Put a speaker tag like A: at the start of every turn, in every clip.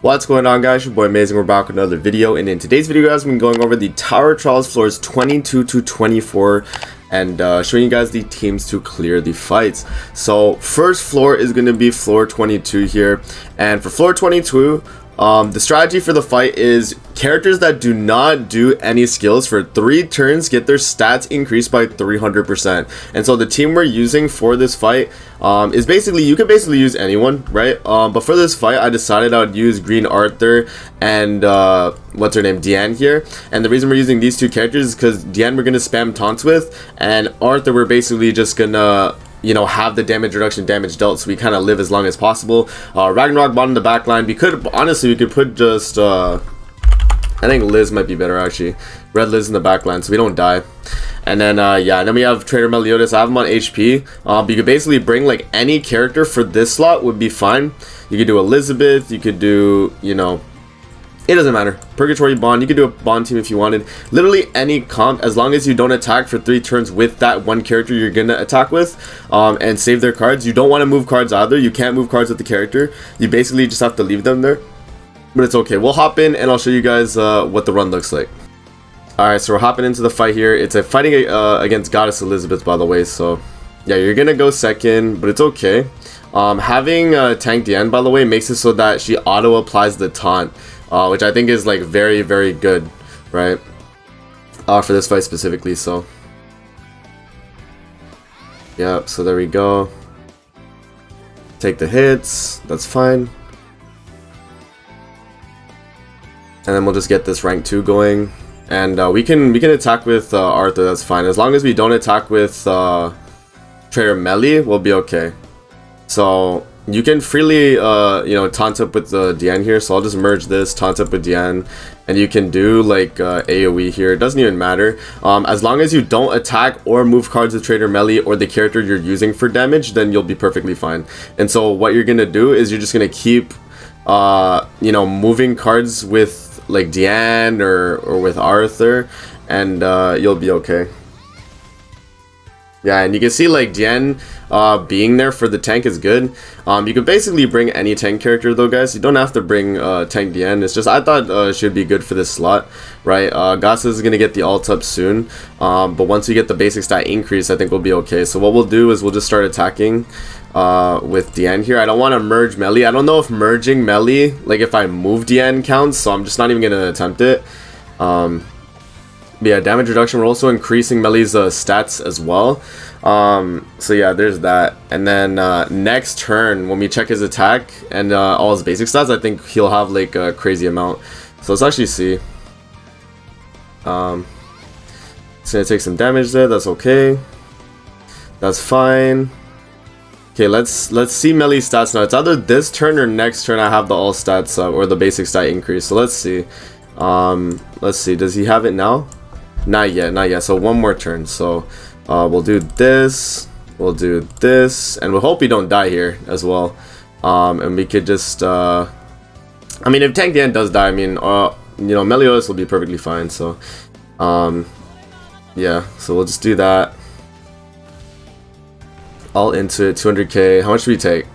A: What's going on, guys? Your boy Amazing. We're back with another video, and in today's video, guys, we're going over the Tower Trials floors 22 to 24 and showing you guys the teams to clear the fights. So first floor is going to be floor 22 here, and for floor 22, the strategy for the fight is characters that do not do any skills for 3 turns get their stats increased by 300%. And so the team we're using for this fight is basically, you can basically use anyone, right? But for this fight, I decided I would use Green Arthur and what's her name, Diane here. And the reason we're using these two characters is because Diane we're gonna spam taunts with, and Arthur we're basically just gonna, you know, have the damage reduction, damage dealt, so we kind of live as long as possible. Ragnarok bottom the back line. We could, honestly, we could put just I think Liz might be better, actually. Red Liz in the back line, so we don't die. And then yeah, and then we have Trader Meliodas. I have him on HP. But you could basically bring like any character for this slot would be fine. You could do Elizabeth, you could do, you know, it doesn't matter. Purgatory Bond, you could do a Bond team if you wanted. Literally any comp, as long as you don't attack for 3 turns with that one character you're gonna attack with, and save their cards. You don't want to move cards either. You can't move cards with the character. You basically just have to leave them there. But it's okay. We'll hop in and I'll show you guys what the run looks like. Alright, so we're hopping into the fight here. It's a fighting against Goddess Elizabeth, by the way. So yeah, you're gonna go second, but it's okay. Having Tank Diane, by the way, makes it so that she auto applies the taunt, which I think is like very, very good, right? For this fight specifically. So yeah, so there we go. Take the hits, that's fine. And then we'll just get this rank 2 going, and we can attack with Arthur. That's fine, as long as we don't attack with Trader Melly, we'll be okay. So you can freely you know, taunt up with Diane here. So I'll just merge this, taunt up with Diane, and you can do like AoE here. It doesn't even matter, as long as you don't attack or move cards with Trader Melly or the character you're using for damage, then you'll be perfectly fine. And so what you're gonna do is you're just gonna keep you know, moving cards with like Diane or with Arthur, and you'll be okay. Yeah, and you can see like Diane being there for the tank is good. You can basically bring any tank character though, guys. You don't have to bring Tank Diane. It's just I thought it should be good for this slot, right? Goss is gonna get the ult up soon, but once we get the basic stat increase, I think we'll be okay. So what we'll do is we'll just start attacking with Diane here. I don't want to merge Melly. I don't know if merging Melly, like if I move Diane, counts, so I'm just not even gonna attempt it. But yeah, damage reduction, we're also increasing Melly's stats as well. So yeah, there's that. And then next turn, when we check his attack and all his basic stats, I think he'll have like a crazy amount. So let's actually see. It's gonna take some damage there. That's okay. That's fine. Okay, let's see Melly's stats now. It's either this turn or next turn I have the all stats or the basic stat increase. So let's see. Let's see. Does he have it now? Not yet, not yet. So one more turn. So we'll do this. We'll do this, and we'll hope we don't die here as well. And we could just. I mean, if Tank Diane does die, I mean, you know, Meliodas will be perfectly fine. So, yeah. So we'll just do that. All into it, 200k. How much do we take?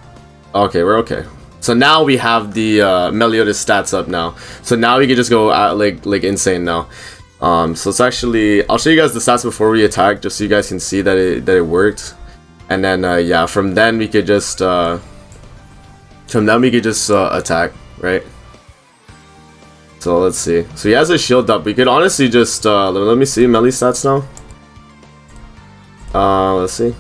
A: Okay, we're okay. So now we have the Meliodas stats up now. So now we can just go like insane now. So it's actually, I'll show you guys the stats before we attack, just so you guys can see that it worked. And then yeah, from then we could just attack, right? So let's see. So he has a shield up. We could honestly just let me see Melly's stats now. Let's see.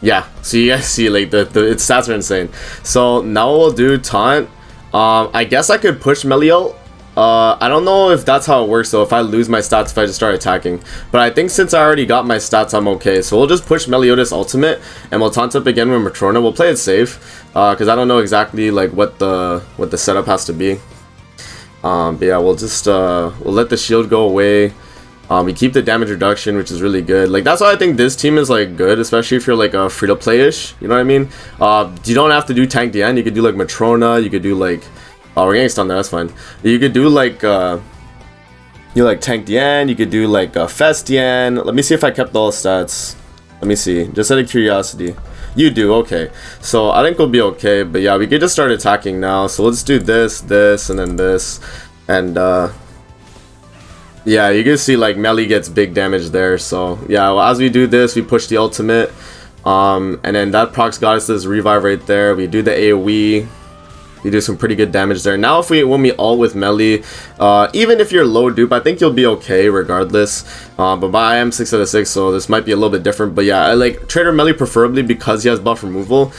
A: Yeah, so you guys see like its stats are insane. So now we'll do taunt. I guess I could push Melio. I don't know if that's how it works though, if I lose my stats if I just start attacking. But I think since I already got my stats, I'm okay. So we'll just push Meliodas ultimate and we'll taunt up again with Matrona. We'll play it safe, because I don't know exactly like what the setup has to be. But yeah, we'll just we'll let the shield go away. We keep the damage reduction, which is really good. Like, that's why I think this team is like good, especially if you're like a free-to-play-ish, you know what I mean? You don't have to do Tank Diane. You could do like Matrona. You could do like, oh, we're getting stunned there, that's fine. You could do like Tank Diane. You could do like Fest Diane. Let me see if I kept all stats. Let me see, just out of curiosity. You do, okay. So I think we'll be okay, but yeah, we can just start attacking now. So let's do this, and then this, and yeah, you can see like melee gets big damage there. So yeah, well, as we do this, we push the ultimate, and then that procs Goddess's revive right there. We do the AoE. You do some pretty good damage there. Now when we ult with melee, even if you're low dupe, I think you'll be okay regardless. But I am 6 out of 6, so this might be a little bit different. But yeah, I like Trader melee preferably because he has buff removal.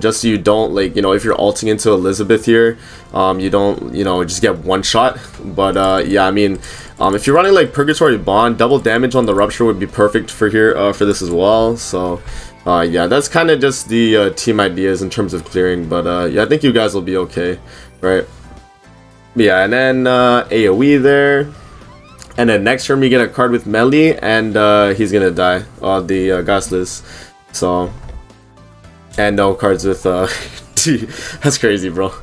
A: Just so you don't, like, you know, if you're ulting into Elizabeth here, you don't, you know, just get one shot. But yeah, I mean, if you're running like Purgatory Bond, double damage on the Rupture would be perfect for here, for this as well. So yeah, that's kind of just the team ideas in terms of clearing, but yeah, I think you guys will be okay, right? Yeah, and then AoE there, and then next turn we get a card with melee, and he's gonna die, the Goddess. So, and no cards with that's crazy, bro.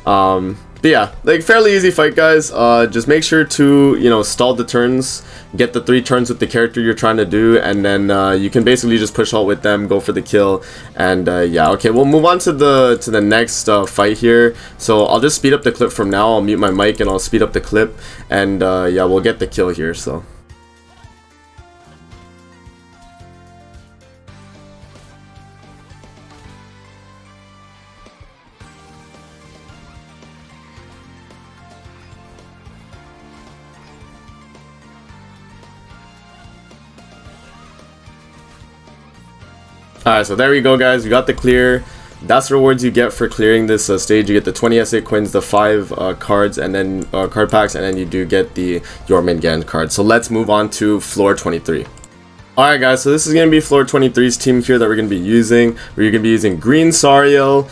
A: But yeah, like fairly easy fight, guys. Just make sure to, you know, stall the turns, get the 3 turns with the character you're trying to do, and then you can basically just push ult with them, go for the kill, and yeah, okay, we'll move on to the next fight here. So I'll just speed up the clip from now. I'll mute my mic and I'll speed up the clip, and yeah, we'll get the kill here. So. Alright, so there we go, guys. We got the clear. That's the rewards you get for clearing this stage. You get the 20 SA coins, the 5 cards, and then card packs, and then you do get the Jormungand card. So let's move on to floor 23. Alright, guys, so this is going to be floor 23's team here that we're going to be using. We're going to be using green Sariel,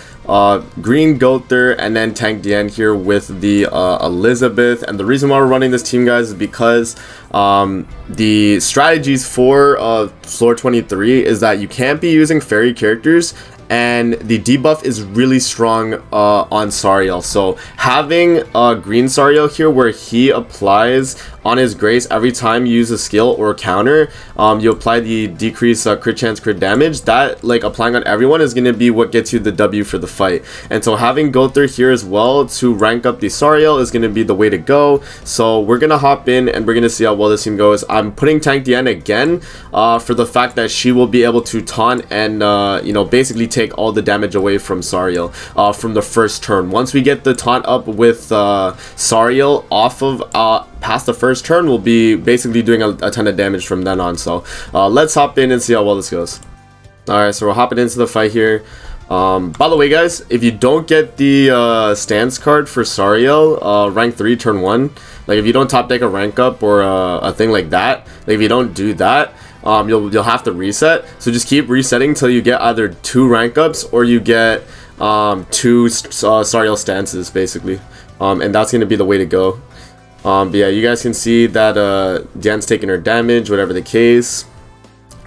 A: green Gother, and then Tank Diane here with the Elizabeth. And the reason why we're running this team, guys, is because the strategies for floor 23 is that you can't be using fairy characters, and the debuff is really strong on Sariel. So having green Sariel here, where he applies on his Grace every time you use a skill or counter, you apply the decrease crit chance, crit damage. That, like, applying on everyone is going to be what gets you the W for the fight. And so having Gother here as well to rank up the Sariel is going to be the way to go. So we're going to hop in and we're going to see how well this team goes. I'm putting Tank Diane again for the fact that she will be able to taunt and you know, basically take all the damage away from Sariel from the first turn. Once we get the taunt up with Sariel off of past the first turn, we'll be basically doing a ton of damage from then on. So let's hop in and see how well this goes. Alright, so we're hopping into the fight here. By the way, guys, if you don't get the stance card for Sariel rank 3 turn 1, like if you don't top deck a rank up or a thing like that, like if you don't do that, you'll have to reset. So just keep resetting till you get either 2 rank ups or you get 2 Sariel stances, basically, and that's gonna be the way to go. But yeah, you guys can see that Diane's taking her damage, whatever the case.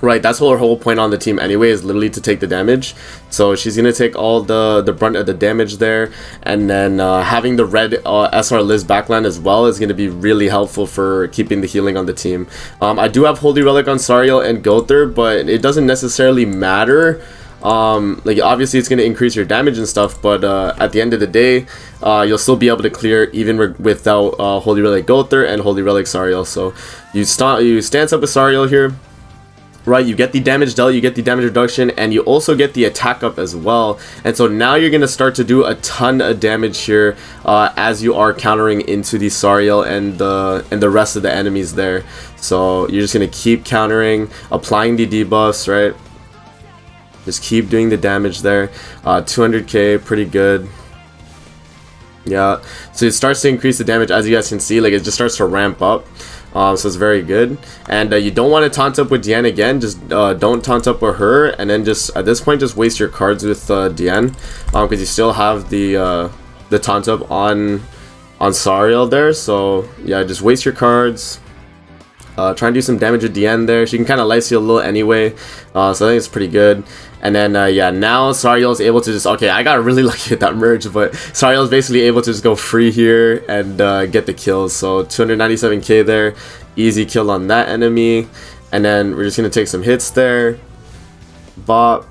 A: Right, that's her whole point on the team anyway, is literally to take the damage. So she's gonna take all the brunt of the damage there, and then having the red SR Liz backline as well is gonna be really helpful for keeping the healing on the team. I do have Holy Relic on Sariel and Gother, but it doesn't necessarily matter. Like obviously it's going to increase your damage and stuff, but at the end of the day, you'll still be able to clear even without Holy Relic Gother and Holy Relic Sariel. So you stance up with Sariel here, right? You get the damage dealt, you get the damage reduction, and you also get the attack up as well. And so now you're going to start to do a ton of damage here as you are countering into the Sariel and the rest of the enemies there. So you're just going to keep countering, applying the debuffs, right? Just keep doing the damage there. 200k, pretty good. Yeah, so it starts to increase the damage, as you guys can see. Like, it just starts to ramp up. So it's very good. And you don't want to taunt up with Diane again. Just don't taunt up with her, and then just at this point just waste your cards with Diane, because you still have the taunt up on Sariel there. So yeah, just waste your cards. Try and do some damage with Diane there. She can kind of life steal a little anyway, so I think it's pretty good. And then yeah, now Sariel is able to just, okay, I got really lucky at that merge, but Sariel is basically able to just go free here and get the kills. So 297k there, easy kill on that enemy. And then we're just gonna take some hits there. Bop.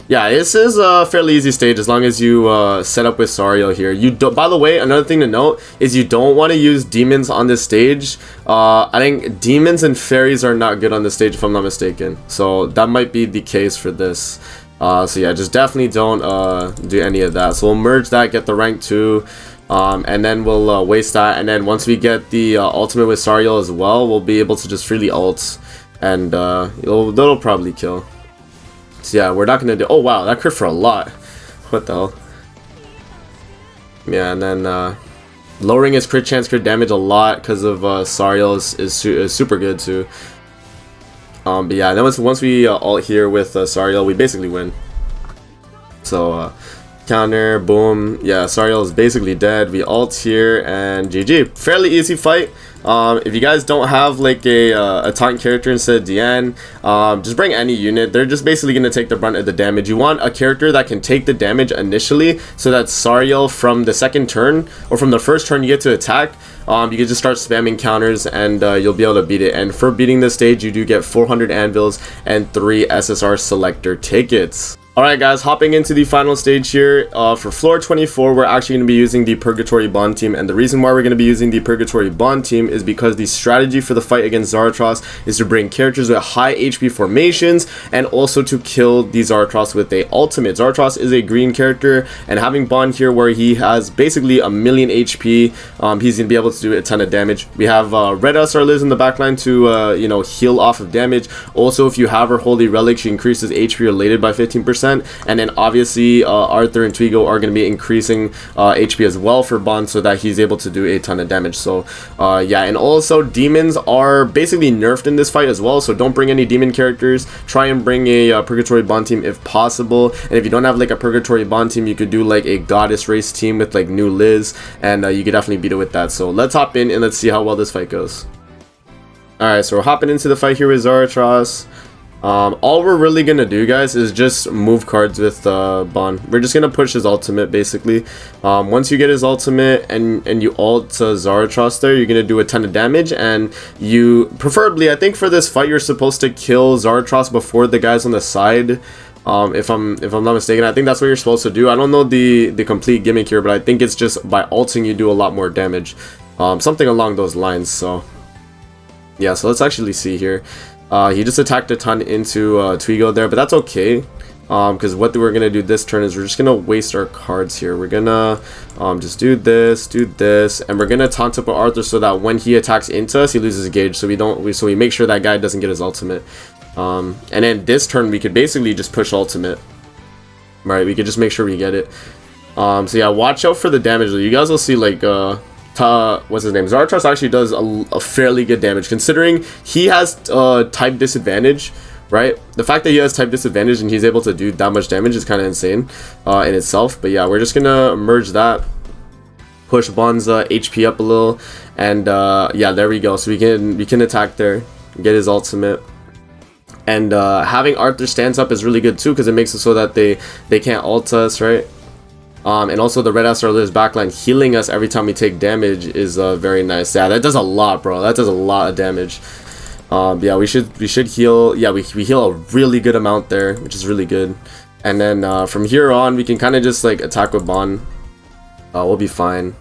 A: Yeah, this is a fairly easy stage as long as you set up with Sariel here. You do, by the way, another thing to note is you don't want to use demons on this stage. I think demons and fairies are not good on this stage if I'm not mistaken. So that might be the case for this. So yeah, just definitely don't do any of that. So we'll merge that, get the rank 2. And then we'll waste that, and then once we get the ultimate with Sariel as well, we'll be able to just freely ult, and that'll probably kill. So yeah, we're not gonna do. Oh wow, that crit for a lot. What the hell? Yeah, and then lowering his crit chance, crit damage a lot because of Sariel is super good too. But yeah, then once we ult here with Sariel, we basically win. So counter, boom. Yeah, Sariel is basically dead. We ult here and GG. Fairly easy fight. If you guys don't have like a taunt character instead of Diane, just bring any unit. They're just basically going to take the brunt of the damage. You want a character that can take the damage initially, so that Sariel from the second turn or from the first turn you get to attack, you can just start spamming counters and you'll be able to beat it. And for beating this stage, you do get 400 anvils and 3 SSR selector tickets. Alright guys, hopping into the final stage here, for floor 24, we're actually going to be using the Purgatory Bond team, and the reason why we're going to be using the Purgatory Bond team is because the strategy for the fight against Zaratros is to bring characters with high HP formations, and also to kill the Zaratros with a ultimate. Zaratros is a green character, and having Bond here where he has basically a million HP, he's going to be able to do a ton of damage. We have Red SR lives in the backline to, you know, heal off of damage. Also, if you have her Holy Relic, she increases HP related by 15%. And then obviously Arthur and Twigo are going to be increasing HP as well for Bond, so that he's able to do a ton of damage. So yeah, and also demons are basically nerfed in this fight as well, so don't bring any demon characters. Try and bring a Purgatory Bond team if possible, and if you don't have like a Purgatory Bond team, you could do like a Goddess race team with like new Liz, and you could definitely beat it with that. So let's hop in and let's see how well this fight goes. Alright, so we're hopping into the fight here with Zaratros. All we're really gonna do, guys, is just move cards with Bond. We're just gonna push his ultimate basically. Once you get his ultimate and you ult Zaratros there, you're gonna do a ton of damage, and you preferably, I think for this fight, you're supposed to kill Zaratros before the guys on the side. If I'm not mistaken, I think that's what you're supposed to do. I don't know the complete gimmick here, but I think it's just by ulting you do a lot more damage, something along those lines. So yeah, so let's actually see here. He just attacked a ton into Twigo there, but that's okay, because what we're gonna do this turn is we're just gonna waste our cards here. We're gonna just do this, and we're gonna taunt up Arthur so that when he attacks into us, he loses gauge. So we make sure that guy doesn't get his ultimate. And then this turn we could basically just push ultimate. Right, we could just make sure we get it. So yeah, watch out for the damage. You guys will see like what's his name? Zaratros actually does a fairly good damage considering he has type disadvantage, right? The fact that he has type disadvantage and he's able to do that much damage is kind of insane in itself. But yeah, we're just gonna merge that, push Bond's HP up a little, and yeah, there we go. So we can attack there, get his ultimate. And having Arthur stance up is really good too, because it makes it so that they can't ult us, right? And also the Red SR lives backline healing us every time we take damage is very nice. Yeah, that does a lot, bro. That does a lot of damage. Yeah, we should heal. Yeah, we heal a really good amount there, which is really good. And then from here on, we can kind of just like attack with Bond. We'll be fine.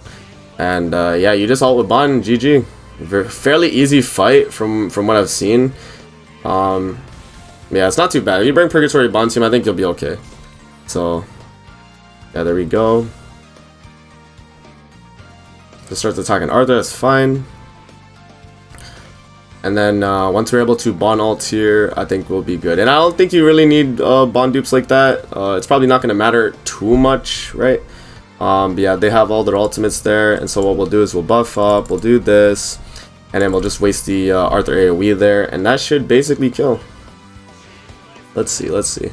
A: And yeah, you just ult with Bond, GG. Fairly easy fight from what I've seen. Yeah, it's not too bad. If you bring Purgatory Bond team, I think you'll be okay. So yeah, there we go. Just starts attacking Arthur, that's fine. And then once we're able to Bond ult here, I think we'll be good. And I don't think you really need Bond dupes like that. It's probably not going to matter too much, right? But yeah, they have all their ultimates there. And so what we'll do is we'll buff up, we'll do this, and then we'll just waste the Arthur AoE there. And that should basically kill. Let's see.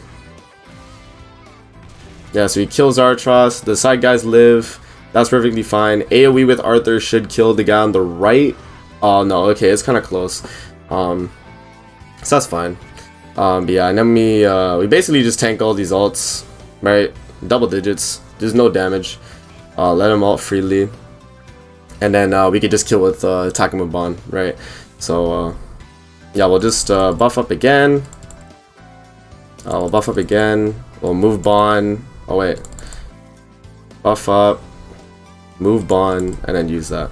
A: Yeah, so he kills Zaratros, the side guys live, that's perfectly fine. AoE with Arthur should kill the guy on the right. Oh no, okay, it's kind of close. So that's fine. But yeah, and then we basically just tank all these ults, right? Double digits, there's no damage. Let him ult freely. And then we could just kill with attacking with Bond, right? So yeah, we'll just buff up again. We'll buff up again. We'll move Bond. Oh wait. Buff up. Move Bond, and then use that.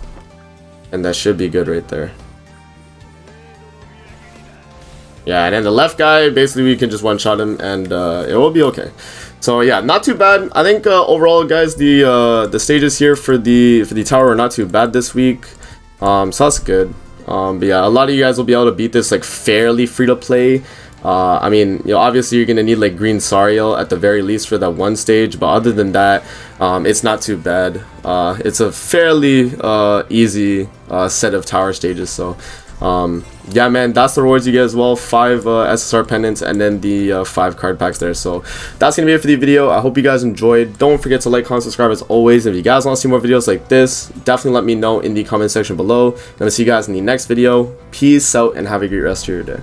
A: And that should be good right there. Yeah, and then the left guy, basically we can just one-shot him, and it will be okay. So yeah, not too bad. I think overall, guys, the stages here for the tower are not too bad this week. So that's good. But yeah, a lot of you guys will be able to beat this like fairly free to play. I mean, you know, obviously you're gonna need like green Sariel at the very least for that one stage, but other than that, it's not too bad. It's a fairly easy set of tower stages. So yeah, man, that's the rewards you get as well. 5 SSR pendants and then the 5 card packs there. So that's gonna be it for the video. I hope you guys enjoyed. Don't forget to like, comment, subscribe as always. If you guys want to see more videos like this, definitely let me know in the comment section below. I'm gonna see you guys in the next video. Peace out and have a great rest of your day.